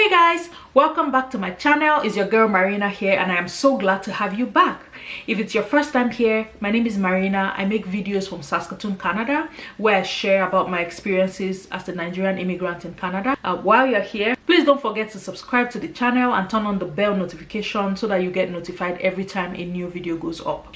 Hey guys, welcome back to my channel. It's your girl Marina here, and I am so glad to have you back. If it's your first time here, my name is Marina. I make videos from Saskatoon, Canada, where I share about my experiences as a Nigerian immigrant in Canada. While you're here, please don't forget to subscribe to the channel and turn on the bell notification so that you get notified every time a new video goes up.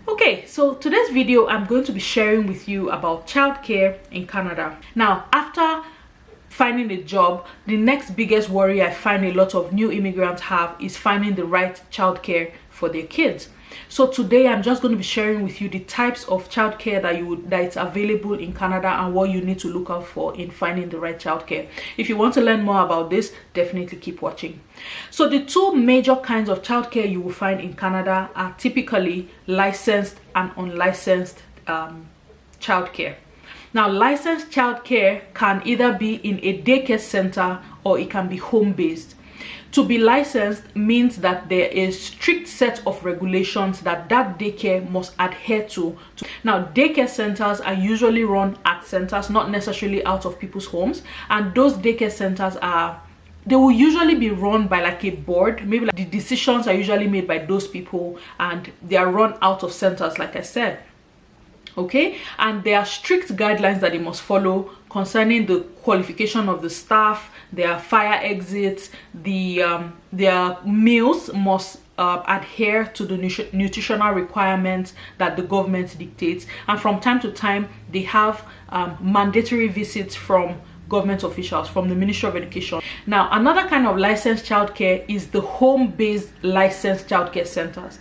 Okay, so today's video I'm going to be sharing with you about childcare in Canada. Now, after finding a job, the next biggest worry I find a lot of new immigrants have is finding the right childcare for their kids. So today I'm just going to be sharing with you the types of childcare that is available in Canada and what you need to look out for in finding the right childcare. If you want to learn more about this, definitely keep watching. So the two major kinds of childcare you will find in Canada are typically licensed and unlicensed childcare. Now, licensed childcare can either be in a daycare center or it can be home-based. To be licensed means that there is strict set of regulations that daycare must adhere to. Now, daycare centers are usually run at centers, not necessarily out of people's homes, and those daycare centers they will usually be run by like a board. Maybe like the decisions are usually made by those people and they are run out of centers, like I said. Okay, and there are strict guidelines that they must follow concerning the qualification of the staff, their fire exits, their meals must adhere to the nutritional requirements that the government dictates, and from time to time they have mandatory visits from government officials, from the Ministry of Education. Now, another kind of licensed childcare is the home-based licensed childcare centers.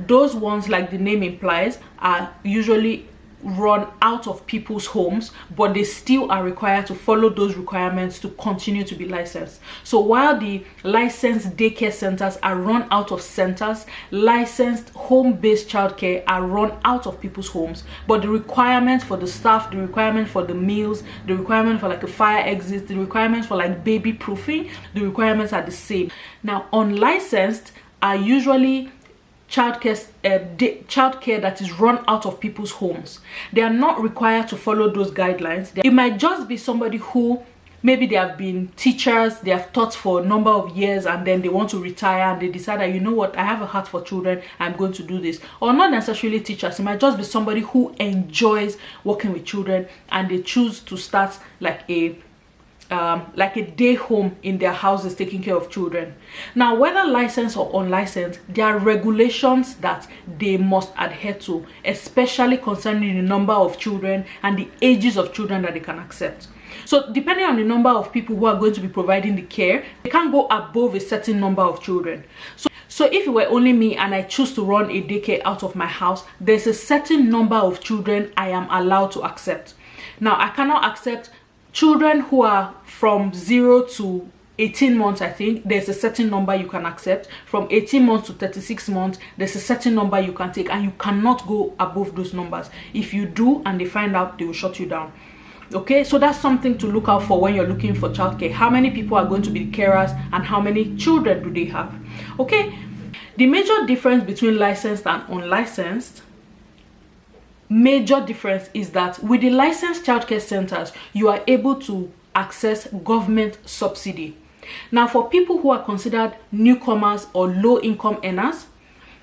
Those ones, like the name implies, are usually run out of people's homes, but they still are required to follow those requirements to continue to be licensed. So while the licensed daycare centers are run out of centers, licensed home-based childcare are run out of people's homes, but the requirements for the staff, the requirement for the meals, the requirement for like a fire exit, the requirements for like baby proofing, the requirements are the same. Now, unlicensed are usually childcare that is run out of people's homes. They are not required to follow those guidelines. It might just be somebody who maybe they have been teachers, they have taught for a number of years, and then they want to retire and they decide that, you know what, I have a heart for children, I'm going to do this. Or not necessarily teachers, it might just be somebody who enjoys working with children and they choose to start like a day home in their houses taking care of children. Now, whether licensed or unlicensed, there are regulations that they must adhere to, especially concerning the number of children and the ages of children that they can accept. So depending on the number of people who are going to be providing the care, they can't go above a certain number of children. So if it were only me and I choose to run a daycare out of my house, there's a certain number of children I am allowed to accept. Now, I cannot accept children who are from 0 to 18 months. I think there's a certain number you can accept. From 18 months to 36 months, there's a certain number you can take, and you cannot go above those numbers. If you do and they find out, they will shut you down. Okay, so that's something to look out for when you're looking for childcare. How many people are going to be carers and how many children do they have? Okay, the major difference between licensed and unlicensed is that with the licensed childcare centers, you are able to access government subsidy. Now, for people who are considered newcomers or low-income earners,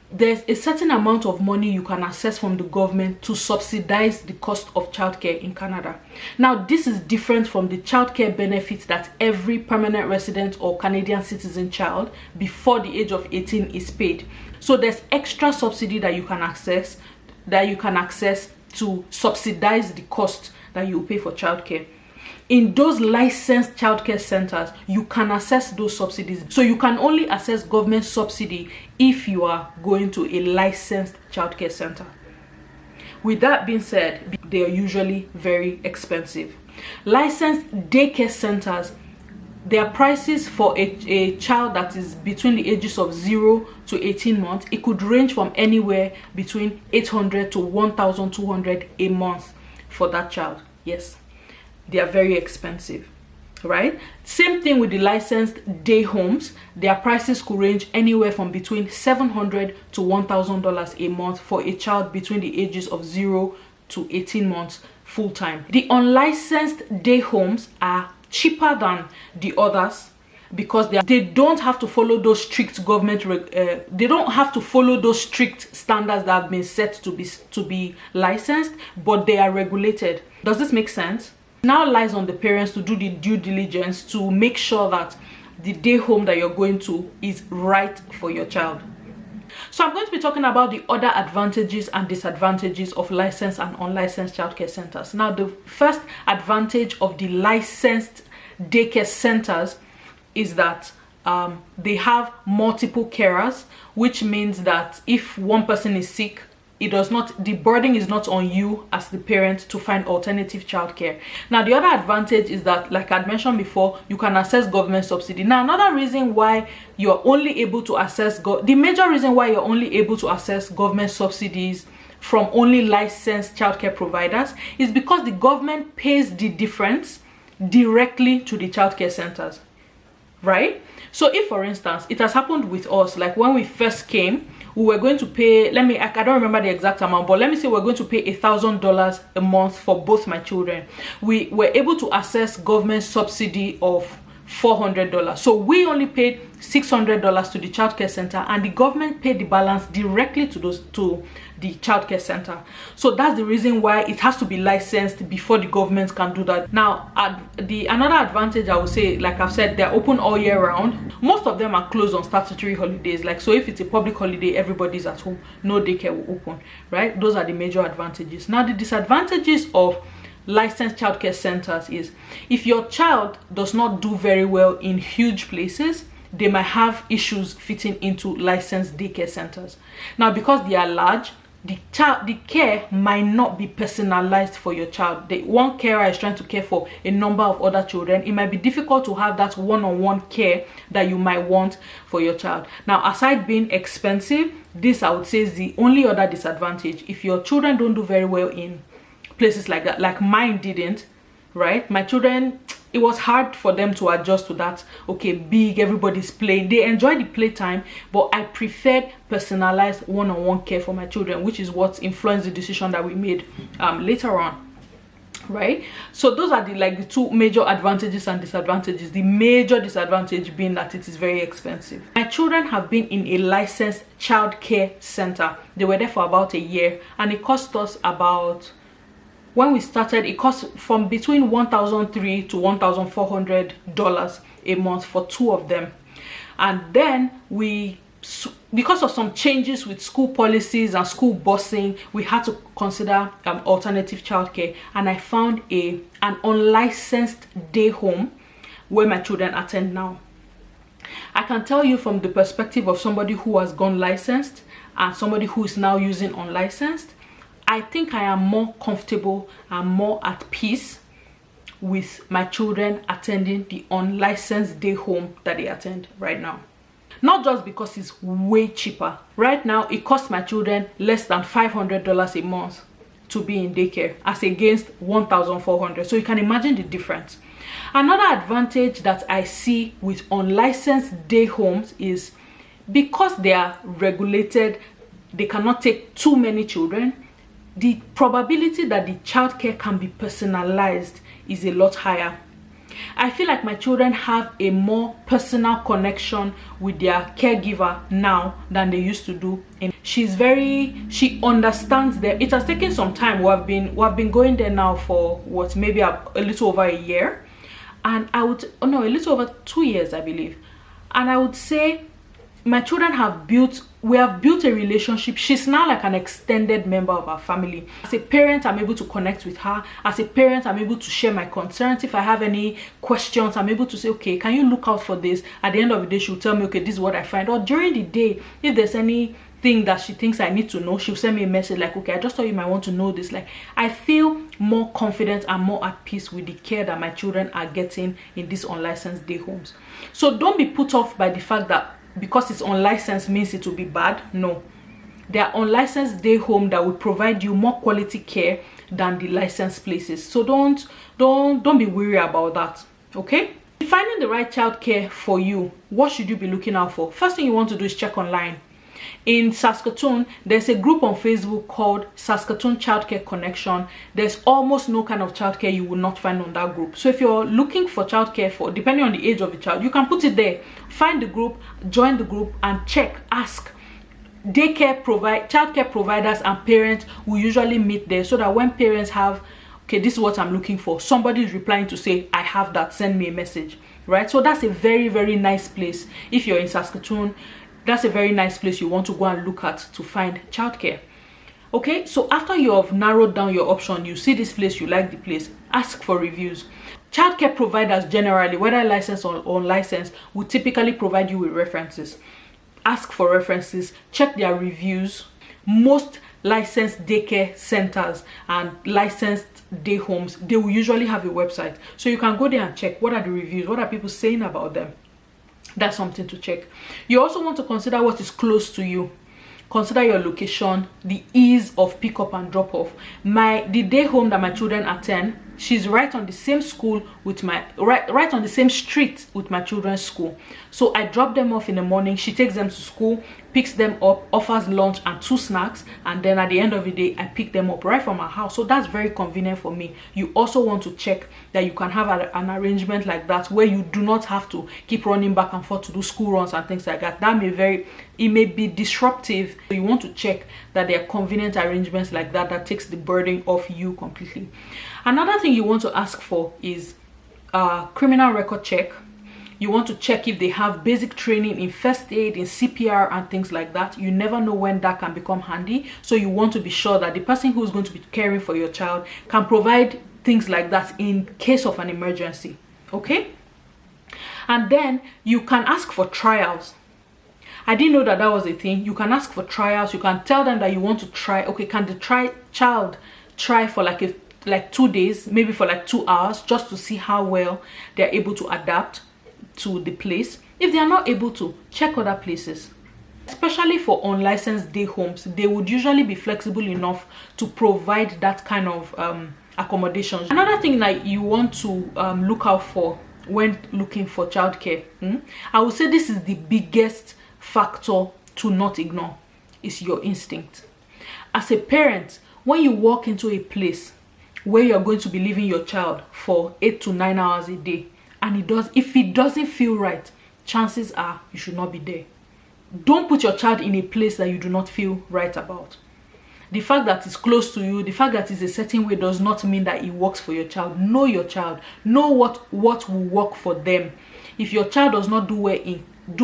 there's a certain amount of money you can access from the government to subsidize the cost of childcare in Canada. Now, this is different from the childcare benefits that every permanent resident or Canadian citizen child before the age of 18 is paid. So there's extra subsidy that you can access to subsidize the cost that you pay for childcare. In those licensed childcare centers, you can access those subsidies. So you can only access government subsidy if you are going to a licensed childcare center. With that being said, they are usually very expensive. Licensed daycare centers, their prices for a child that is between the ages of 0 to 18 months, it could range from anywhere between $800 to $1,200 a month for that child. Yes, they are very expensive, right? Same thing with the licensed day homes. Their prices could range anywhere from between $700 to $1,000 a month for a child between the ages of 0 to 18 months full-time. The unlicensed day homes are cheaper than the others, because they don't have to follow those strict they don't have to follow those strict standards that have been set to be licensed, but they are regulated. Does this make sense? Now lies on the parents to do the due diligence to make sure that the day home that you're going to is right for your child. So I'm going to be talking about the other advantages and disadvantages of licensed and unlicensed childcare centers. Now, the first advantage of the licensed daycare centers is that they have multiple carers, which means that if one person is sick, the burden is not on you as the parent to find alternative childcare. Now, the other advantage is that, like I'd mentioned before, you can access government subsidy. Now, another reason why you're only able to access the major reason why you're only able to access government subsidies from only licensed childcare providers is because the government pays the difference directly to the childcare centers, right? So if, for instance, it has happened with us, like when we first came, we were going to pay, I don't remember the exact amount, but let me say we're going to pay $1,000 a month for both my children. We were able to access government subsidy of $400. So we only paid $600 to the childcare center, and the government paid the balance directly to the childcare center. So that's the reason why it has to be licensed before the government can do that. Now, another advantage I would say, like I've said, they're open all year round. Most of them are closed on statutory holidays. Like, so if it's a public holiday, everybody's at home, no daycare will open, right? Those are the major advantages. Now, the disadvantages of licensed childcare centers is if your child does not do very well in huge places, they might have issues fitting into licensed daycare centers. Now, because they are large, the care might not be personalized for your child. The one carer is trying to care for a number of other children. It might be difficult to have that one-on-one care that you might want for your child. Now, aside being expensive, this I would say is the only other disadvantage. If your children don't do very well in places like that, like mine didn't, right? My children, it was hard for them to adjust to that. Okay, big, everybody's playing. They enjoy the playtime, but I preferred personalized one-on-one care for my children, which is what influenced the decision that we made later on, right? So those are the two major advantages and disadvantages. The major disadvantage being that it is very expensive. My children have been in a licensed childcare center. They were there for about a year, and it cost us about, when we started, it cost from between $1,300 to $1,400 a month for 2 of them. And then because of some changes with school policies and school busing, we had to consider alternative childcare, and I found an unlicensed day home where my children attend now. I can tell you from the perspective of somebody who has gone licensed and somebody who is now using unlicensed, I think I am more comfortable and more at peace with my children attending the unlicensed day home that they attend right now. Not just because it's way cheaper. Right now, it costs my children less than $500 a month to be in daycare, as against $1,400. So you can imagine the difference. Another advantage that I see with unlicensed day homes is because they are regulated, they cannot take too many children. The probability that the childcare can be personalized is a lot higher. I feel like my children have a more personal connection with their caregiver now than they used to do. And she understands that it has taken some time. We have been going there now for maybe a little over a year, and a little over 2 years, I believe. And I would say my children we have built a relationship. She's now like an extended member of our family. As a parent, I'm able to connect with her. As a parent, I'm able to share my concerns. If I have any questions, I'm able to say, okay, can you look out for this? At the end of the day, she'll tell me, okay, this is what I find. Or during the day, if there's anything that she thinks I need to know, she'll send me a message like, okay, I just thought you might want to know this. Like, I feel more confident and more at peace with the care that my children are getting in these unlicensed day homes. So don't be put off by the fact that because it's unlicensed means it will be bad. No, there are unlicensed day home that will provide you more quality care than the licensed places. So don't be worried about that. Okay, finding the right childcare for you, what should you be looking out for? First thing you want to do is check online. In Saskatoon, there's a group on Facebook called Saskatoon Childcare Connection. There's almost no kind of childcare you will not find on that group. So if you're looking for childcare, for depending on the age of the child, you can put it there. Find the group, join the group, and check, ask. Childcare providers and parents will usually meet there, so that when parents have, okay, this is what I'm looking for, somebody is replying to say, I have that, send me a message, right? So that's a very, very nice place. If you're in Saskatoon, that's a very nice place you want to go and look at to find childcare. Okay, so after you have narrowed down your option, you see this place, you like the place, ask for reviews. Childcare providers generally, whether licensed or unlicensed, will typically provide you with references. Ask for references, check their reviews. Most licensed daycare centers and licensed day homes, they will usually have a website, so you can go there and check what are the reviews, what are people saying about them. That's something to check. You also want to consider what is close to you. Consider your location, the ease of pick up and drop off. The day home that my children attend, she's right on the same school with my right on the same street with my children's school. So I drop them off in the morning, she takes them to school, picks them up, offers lunch and 2 snacks, and then at the end of the day I pick them up right from our house. So that's very convenient for me. You also want to check that you can have an arrangement like that where you do not have to keep running back and forth to do school runs and things like that. It may be disruptive. So you want to check that there are convenient arrangements like that takes the burden off you completely. Another thing you want to ask for is a criminal record check. You want to check if they have basic training in first aid, in CPR and things like that. You never know when that can become handy. So you want to be sure that the person who is going to be caring for your child can provide things like that in case of an emergency. Okay? And then you can ask for trials. I didn't know that was a thing. You can ask for trials. You can tell them that you want to try. Okay, can the child try for like 2 days, maybe for like 2 hours, just to see how well they're able to adapt to the place. If they are not able to, check other places. Especially for unlicensed day homes, they would usually be flexible enough to provide that kind of accommodations. Another thing that you want to look out for when looking for childcare, I would say this is the biggest factor to not ignore, is your instinct. As a parent, when you walk into a place where you're going to be leaving your child for 8 to 9 hours a day, and if it doesn't feel right, chances are you should not be there. Don't put your child in a place that you do not feel right about. The fact that it's close to you, the fact that it's a certain way, does not mean that it works for your child. Know your child. Know what will work for them. If your child does not do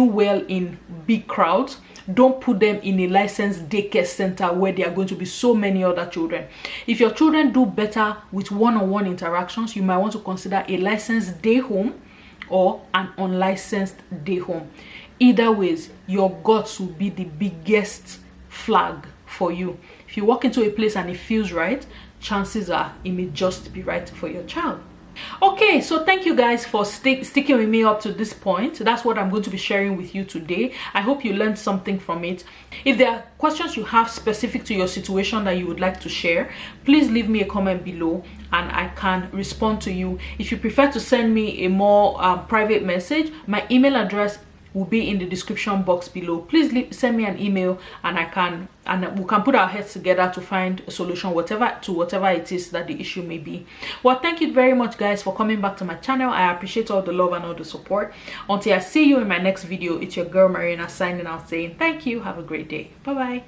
well in big crowds, don't put them in a licensed daycare center where there are going to be so many other children. If your children do better with one-on-one interactions, you might want to consider a licensed day home or an unlicensed day home. Either ways, your guts will be the biggest flag for you. If you walk into a place and it feels right, chances are it may just be right for your child. Okay, so thank you guys for sticking with me up to this point. That's what I'm going to be sharing with you today. I hope you learned something from it. If there are questions you have specific to your situation that you would like to share, please leave me a comment below and I can respond to you. If you prefer to send me a more private message, my email address will be in the description box below. Please send me an email and we can put our heads together to find a solution whatever it is that the issue may be. Well, thank you very much guys for coming back to my channel. I appreciate all the love and all the support. Until I see you in my next video, it's your girl Marina signing out saying thank you. Have a great day. Bye bye.